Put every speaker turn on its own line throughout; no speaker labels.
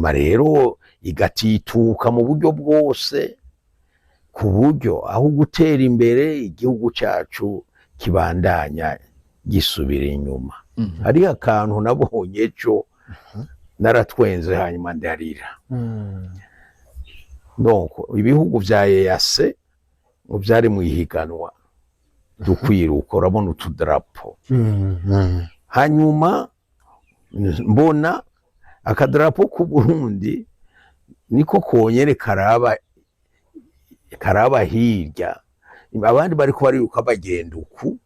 hanyuma rero igatituka mu buryo bwose, ku buryo aho gutera imbere igihugu cyacu kibandanya gisubira inyuma. Hariho akantu nabonye ejo naratwenze hanyuma ndarira. Donc ibihugu vya EAC ngo vyari mu ihiganwa dukwiruka, urabona utudarapo. Hanyuma mbona akadarapo ku Burundi niko konyene karaba hirya, abandi bariko bariruka bagenda uku,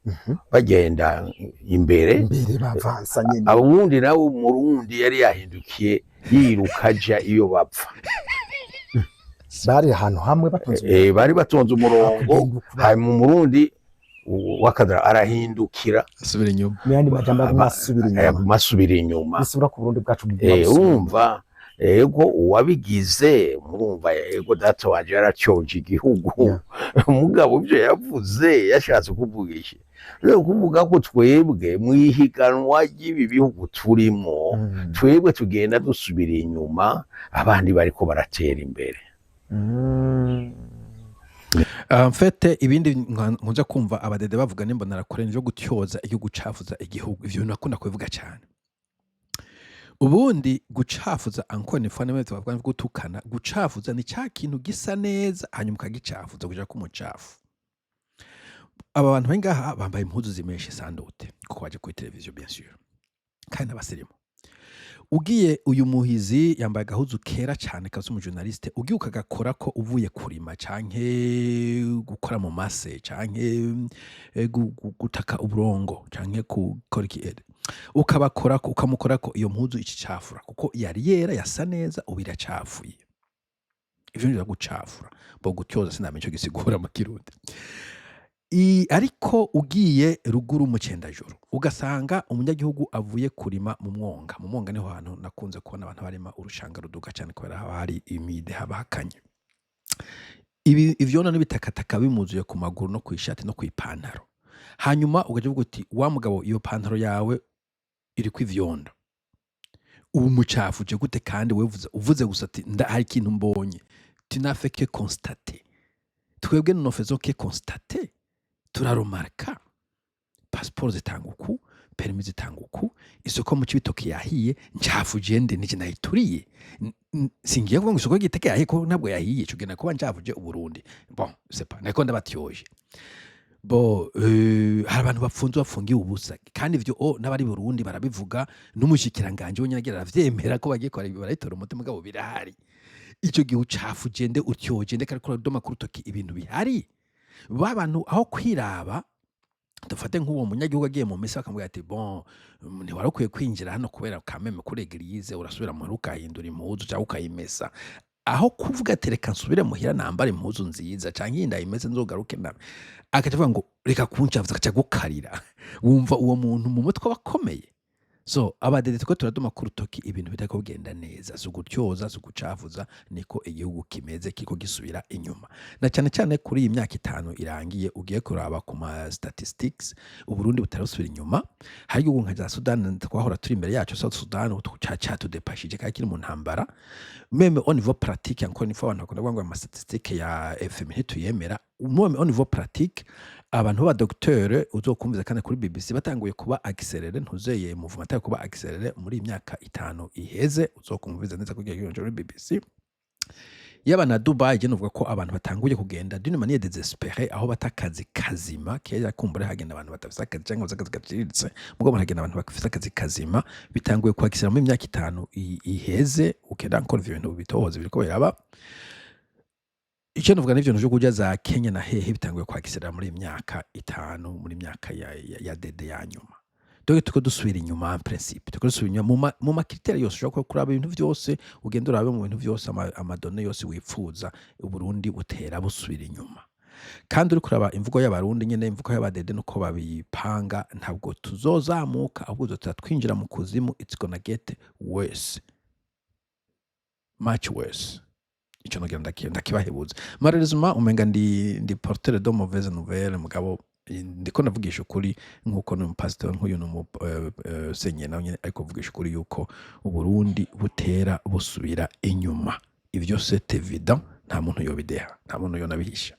bagenda imbere
bavansa nyene.
Ubundi nawe umurundi yari yahindukiye yiruka aja iyo bapfa.
Bari ahantu hamwe batonze
bari batonze umurongo, hanyuma umurundi wakadara arahindukira
asubira inyuma,
n'andi majambo
masubira inyuma,
bisubira ku Burundi bwacu.
urumva ego uwabigize, murumva ego data wanje yaracyoje igihugu. Mugabo byo yavuze yashatse kuvugisha rero kuvuga ko twebwe mu ihiganwa ry'ibi bihugu turimo, twebwe tugenda dusubira inyuma, abandi bariko baratera imbere.
Mfete ibindi nkunze kumva abadede bavuga nimbona narakore njo gutyoza igihugu cafuza igihugu, ivyo nakunda kubivuga cyane. Ubundi gucafuza encore une fois n'abandi bavuga gutukana, gucafuza ni cya kintu gisa neza hanyuma ukagicafuza kuja ku mucafu. Aba bantu bengaha bambaye impuzu zimeshe sandote kuko baje kuri televiziyo bien sûr, kandi abasirimu. Ugiye uyu muhizi yambaye agahuzu kera cyane kazi umujournaliste, ugiye ukagakora ko uvuye kurima canke gukora mu mase canke gutaka uburongo canke gukora ikiede, ukabakora ko ukamukora ko iyo mpuzu icicafura kuko yari yera yasa neza ubira cafuye. Ivyo ngira gucafura bo gutyoza sinamenye cyo gisigura mu Kirundi. Ariko ugiye ruguru mu Cendajuru ugasanga umunyagihugu avuye kurima mu mwonga niho hantu nakunze kubona abantu barima urushanga ruduga cyane kubera hari imide habakanye. Ivyona n'ibitakataka bimuzuye ku maguru no kwishati no kwipantaro. Hanyuma ugaje uvuga uti wa mugabo iyo pantaro yawe iri kwivyondo, ubu mucafuje gute? Kandi uvuze gusa ati hari ikintu mbonye, tu n'as fait que constater. Twebwe nous faisons que constater, turarumarka. Passport zitanga uku, permis zitanga uku, isoko mu Cibitoke yahiye, ncafuje nde nije nayituriye. Singiye kuvuga ngo isoko Giteke yahiye ko ntabwo yahiye, cyo gena kuba ncafuje Uburundi. Bon, c'est pas nako ndabatyoje. Hari abantu bafungiye ubusa, kandi ivyo n'abari Burundi barabivuga, n'umushikiranganje we nyine aravyemera ko bagiye kora barayitora umutima gabo birahari. Ico gihe ucafuje nde utyoje nde kariko doma ku rutoki ibintu bihari. Babantu aho kwiraba, dufate nk'uwo munyagihugu agiye mu misa bakamubwira ati bon ntiwarukwiye kwinjira hano kubera kameme kuri eglise, urasubira mu ruka hindura impuzu cyangwa ukayimesa, aho kuvuga ati reka nsubire muhira nambare impuzu nziza canke yinda imeze nzogaruke nabe, akavuga ngo reka kuncavuza akaca gukarira. Wumva uwo muntu mu mutwe bakomeye. So abadede twe turaduma ku rutoki ibintu bitako bigenda neza, zo gutyoza zo gucavuza, niko igihugu kimeze kiko gisubira inyuma. Na cyane cyane kuri iyi myaka 5 irangiye ugiye kuraba ku ma statistics, Uburundi butarasubira inyuma. Hari igihugu nka za Sudan twahora turi imbere yacu, South Sudan utucaca tudepashije kakiri mu ntambara. Meme au niveau pratique encore une fois abantu bakunda ngo ama statistics ya FMI tuyemera, au niveau pratique abantu ba docteur uzokumviza kandi kuri BBC batanguye kuba accéléré, ntuzeye movement yo kuba accéléré muri imyaka 5 iheze, uzokumviza neza kugira kuri BBC. Yaba na Dubai je nuvuga ko abantu batanguye kugenda d'une manière désespérée, aho batakazi kazima kera kumbure hagenda abantu batafisa akazi cyangwa zakazi gaciritse, mugabo hagenda abantu bakafisa akazi kazima, bitanguye kwakisira mu myaka 5 iheze. Ukenda encore ibintu bitohoze biriko biraba. Icyo nuvuga n'ivyo nuje kujya za Kenya na hehe bitanguye kwakisira muri imyaka 5, muri imyaka ya dede ya nyuma. Donc tuko dusubira inyuma en principe, tuko dusubira inyuma mu makriteri yose ushobora kuraba ibintu vyose, ugenda urabe mu bintu vyose amadone yose wipfuza, Uburundi butera busubira inyuma. Kandi uri kuraba imvugo y'abarundi nyene, imvugo y'abadede nuko babipanga, ntabwo tuzozamuka ahubwo tuzatwinjira mu kuzimu. It's gonna get worse, much worse. Ico nogira ndakibahebuza. Malheureusement umenga ndi porteur de mauvaise nouvelle, mugabo ndiko navugisha ukuri nk'uko n'umupasitori nk'uyu n'umusenyeri nawe nyene ariko kuvugisha ukuri yuko Uburundi butera busubira inyuma ivyo c'est évident nta muntu yobideha nta muntu yonabihisha